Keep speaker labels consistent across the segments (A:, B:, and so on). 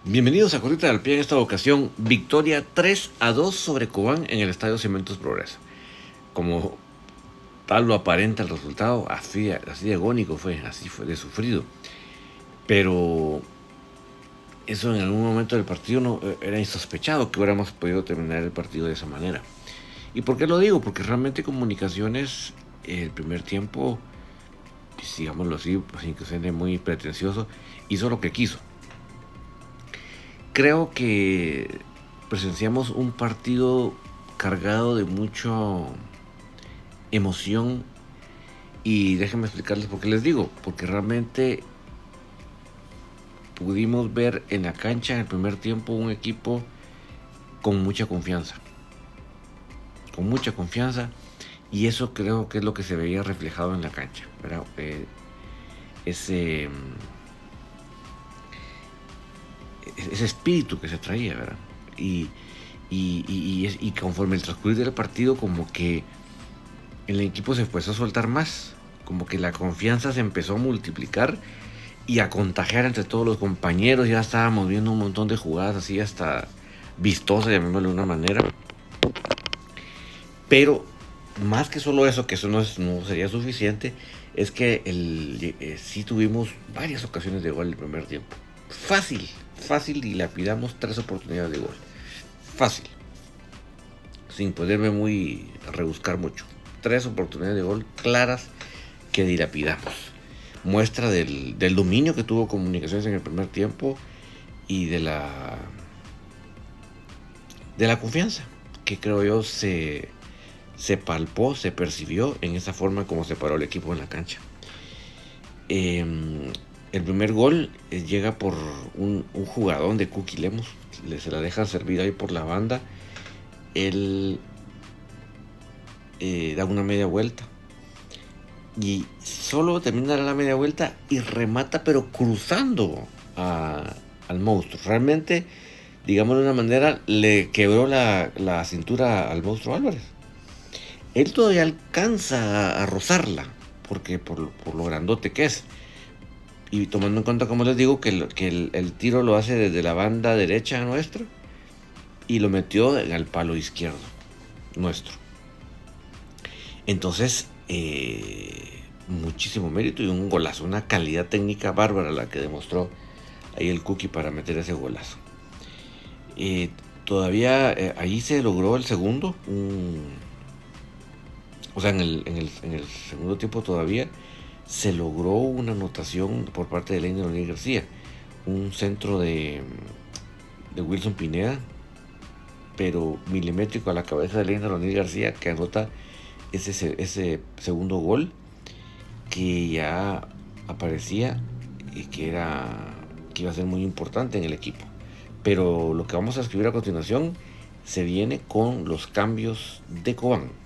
A: Bienvenidos a Corrita del Pie. En esta ocasión, victoria 3-2 sobre Cobán en el Estadio Cementos Progreso. Como tal lo aparenta el resultado, así de agónico fue, así fue de sufrido. Pero eso en algún momento del partido no era insospechado que hubiéramos podido terminar el partido de esa manera. ¿Y por qué lo digo? Porque realmente Comunicaciones, el primer tiempo, pues, digámoslo así, sin que suene muy pretencioso, hizo lo que quiso. Creo que presenciamos un partido cargado de mucha emoción y déjenme explicarles por qué les digo, porque realmente pudimos ver en la cancha en el primer tiempo un equipo con mucha confianza, y eso creo que es lo que se veía reflejado en la cancha, ¿verdad? Ese espíritu que se traía, ¿verdad? Y conforme el transcurrir del partido, como que el equipo se empezó a soltar más, como que la confianza se empezó a multiplicar y a contagiar entre todos los compañeros. Ya estábamos viendo un montón de jugadas así hasta vistosas, llamémoslo de una manera. Pero más que solo eso, que eso no sería suficiente, es que sí tuvimos varias ocasiones de gol el primer tiempo. Fácil dilapidamos 3 oportunidades de gol. Fácil. Sin poderme rebuscar mucho. 3 oportunidades de gol claras que dilapidamos. Muestra del dominio que tuvo Comunicaciones en el primer tiempo y de la confianza que creo yo se palpó, se percibió en esa forma como se paró el equipo en la cancha. El primer gol llega por un jugadón de Cookie Lemos, se la deja servir ahí por la banda. Él da una media vuelta y solo termina la media vuelta y remata, pero cruzando al monstruo. Realmente, digamos de una manera, le quebró la cintura al monstruo Álvarez. Él todavía alcanza a rozarla, porque por lo grandote que es. Y tomando en cuenta, como les digo, que el tiro lo hace desde la banda derecha nuestra y lo metió al palo izquierdo nuestro. Entonces, muchísimo mérito y un golazo, una calidad técnica bárbara la que demostró ahí el Cookie para meter ese golazo. Todavía ahí se logró el segundo, o sea, en el segundo tiempo todavía se logró una anotación por parte de Leiner O'Neill García, un centro de Wilson Pineda, pero milimétrico a la cabeza de Leiner O'Neill García, que anota ese segundo gol que ya aparecía y que iba a ser muy importante en el equipo. Pero lo que vamos a escribir a continuación se viene con los cambios de Cobán.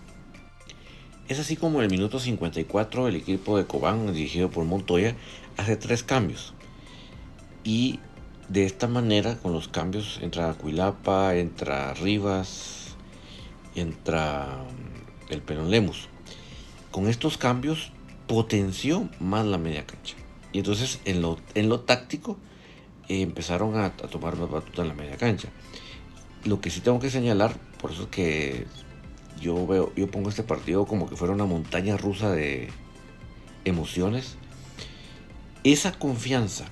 A: Es así como en el minuto 54 el equipo de Cobán, dirigido por Montoya, hace 3 cambios. Y de esta manera, con los cambios, entra Cuilapa, entra Rivas, entra el Pelón Lemus. Con estos cambios potenció más la media cancha. Y entonces en lo táctico empezaron a tomar más batuta en la media cancha. Lo que sí tengo que señalar, por eso es que yo pongo este partido como que fuera una montaña rusa de emociones. Esa confianza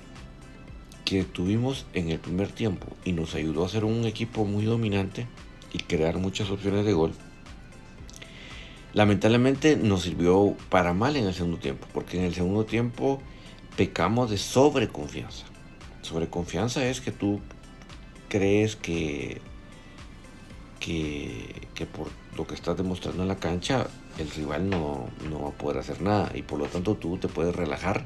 A: que tuvimos en el primer tiempo y nos ayudó a ser un equipo muy dominante y crear muchas opciones de gol, lamentablemente nos sirvió para mal en el segundo tiempo, porque en el segundo tiempo pecamos de sobreconfianza. Sobreconfianza es que tú crees que por lo que estás demostrando en la cancha el rival no va a poder hacer nada y por lo tanto tú te puedes relajar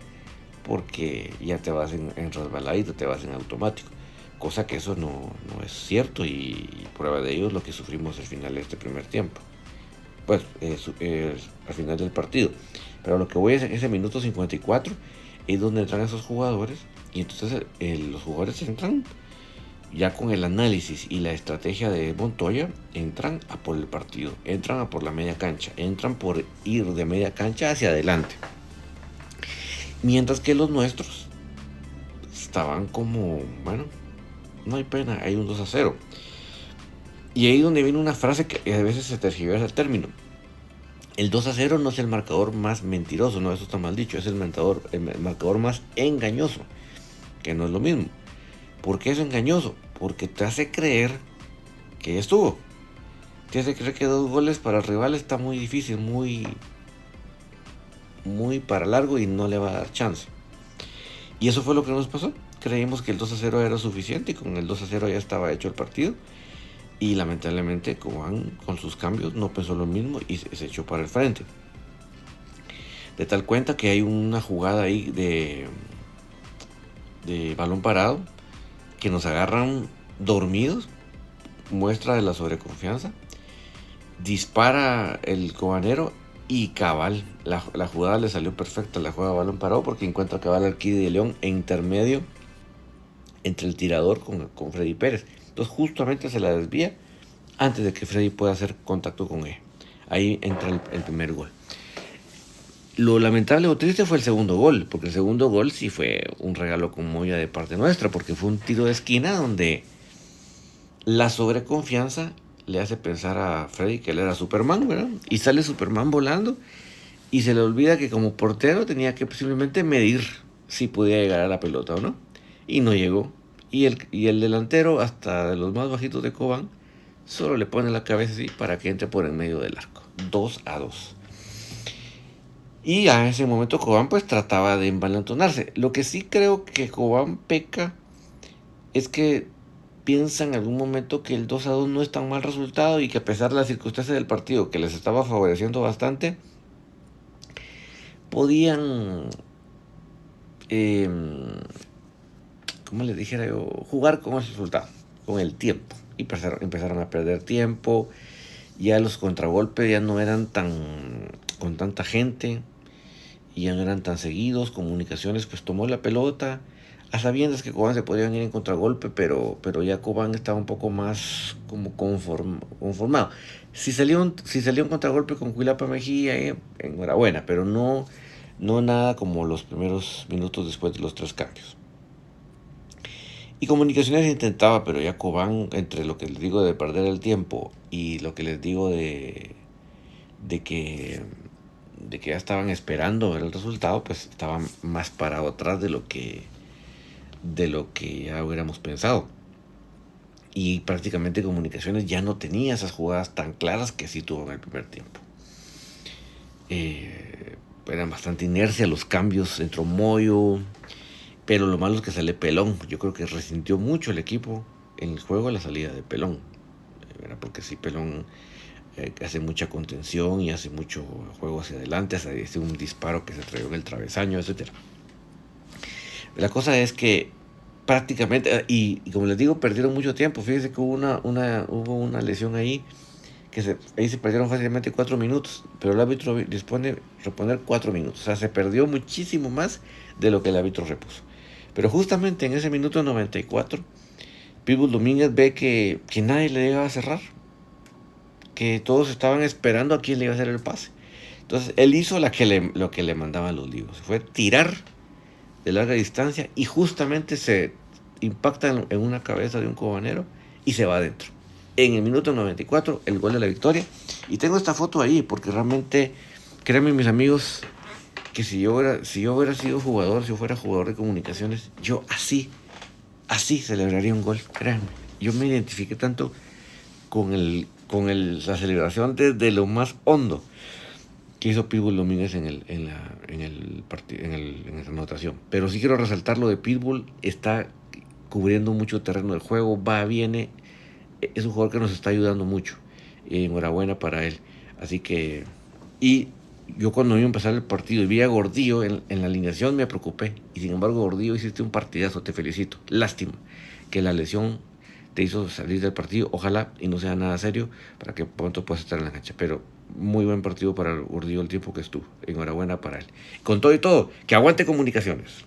A: porque ya te vas en resbaladito, te vas en automático, cosa que eso no es cierto, y prueba de ello es lo que sufrimos al final de este primer tiempo, pues al final del partido. Pero lo que voy es en ese minuto 54 es donde entran esos jugadores y entonces los jugadores entran ya con el análisis y la estrategia de Montoya, entran a por el partido, entran a por la media cancha, entran por ir de media cancha hacia adelante. Mientras que los nuestros estaban como, bueno, no hay pena, hay un 2-0. Y ahí donde viene una frase que a veces se tergiversa el término. El 2-0 no es el marcador más mentiroso, no, eso está mal dicho, es el marcador más engañoso, que no es lo mismo. ¿Por qué es engañoso? Porque te hace creer que ya estuvo. Te hace creer que 2 goles para el rival está muy difícil, muy para largo y no le va a dar chance. Y eso fue lo que nos pasó. Creímos que el 2-0 era suficiente y con el 2-0 ya estaba hecho el partido. Y lamentablemente Cobán con sus cambios no pensó lo mismo y se echó para el frente. De tal cuenta que hay una jugada ahí de balón parado que nos agarran dormidos, muestra de la sobreconfianza. Dispara el cobanero y cabal, la jugada le salió perfecta, la jugada de balón parado, porque encuentra cabal al Kid de León en intermedio entre el tirador con Freddy Pérez. Entonces justamente se la desvía antes de que Freddy pueda hacer contacto con él. Ahí entra el primer gol. Lo lamentable o triste fue el segundo gol, porque el segundo gol sí fue un regalo con molla de parte nuestra, porque fue un tiro de esquina donde la sobreconfianza le hace pensar a Freddy que él era Superman, ¿verdad? Y sale Superman volando y se le olvida que como portero tenía que simplemente medir si podía llegar a la pelota o no. Y no llegó. Y el delantero, hasta de los más bajitos de Cobán, solo le pone la cabeza así para que entre por en medio del arco. 2-2. Y a ese momento Cobán pues trataba de envalentonarse. Lo que sí creo que Cobán peca es que piensa en algún momento que el 2-2 no es tan mal resultado y que a pesar de las circunstancias del partido que les estaba favoreciendo bastante, podían, como les dijera yo, jugar con ese resultado, con el tiempo. Y empezaron a perder tiempo, ya los contragolpes ya no eran con tanta gente, y ya no eran tan seguidos. Comunicaciones pues tomó la pelota, a sabiendas que Cobán se podían ir en contragolpe, pero ya Cobán estaba un poco más como conformado. Si salió un contragolpe con Cuilapa Mejía, enhorabuena, pero no nada como los primeros minutos después de los 3 cambios. Y Comunicaciones intentaba, pero ya Cobán, entre lo que les digo de perder el tiempo y lo que les digo de que ya estaban esperando ver el resultado, pues estaban más parado atrás de lo que ya hubiéramos pensado. Y prácticamente Comunicaciones ya no tenía esas jugadas tan claras que sí tuvo en el primer tiempo. Eran bastante inercia los cambios, entró Moyo, pero lo malo es que sale Pelón. Yo creo que resintió mucho el equipo en el juego la salida de Pelón, porque sí, Pelón hace mucha contención y hace mucho juego hacia adelante, hace un disparo que se trayó en el travesaño, etc. La cosa es que prácticamente, y como les digo, perdieron mucho tiempo. Fíjense que hubo una lesión ahí, ahí se perdieron fácilmente 4 minutos, pero el árbitro dispone reponer 4 minutos. O sea, se perdió muchísimo más de lo que el árbitro repuso. Pero justamente en ese minuto 94, Pitbull Domínguez ve que nadie le iba a cerrar, que todos estaban esperando a quién le iba a hacer el pase. Entonces él hizo lo que le mandaban los libros, fue tirar de larga distancia y justamente se impacta en una cabeza de un cobanero y se va adentro. En el minuto 94, el gol de la victoria. Y tengo esta foto ahí porque realmente, créanme mis amigos, que si yo hubiera sido jugador, si yo fuera jugador de Comunicaciones, yo así celebraría un gol, créanme. Yo me identifiqué tanto con la celebración desde lo más hondo que hizo Pitbull Domínguez en la anotación. Pero sí quiero resaltar lo de Pitbull, está cubriendo mucho terreno del juego, va, viene, es un jugador que nos está ayudando mucho. Enhorabuena para él. Así que, y yo cuando iba a empezar el partido y vi a Gordillo en la alineación me preocupé. Y sin embargo, Gordillo, hiciste un partidazo, te felicito. Lástima que la lesión te hizo salir del partido. Ojalá y no sea nada serio para que pronto puedas estar en la cancha. Pero muy buen partido para Gordillo el tiempo que estuvo. Enhorabuena para él. Con todo y todo, que aguante Comunicaciones.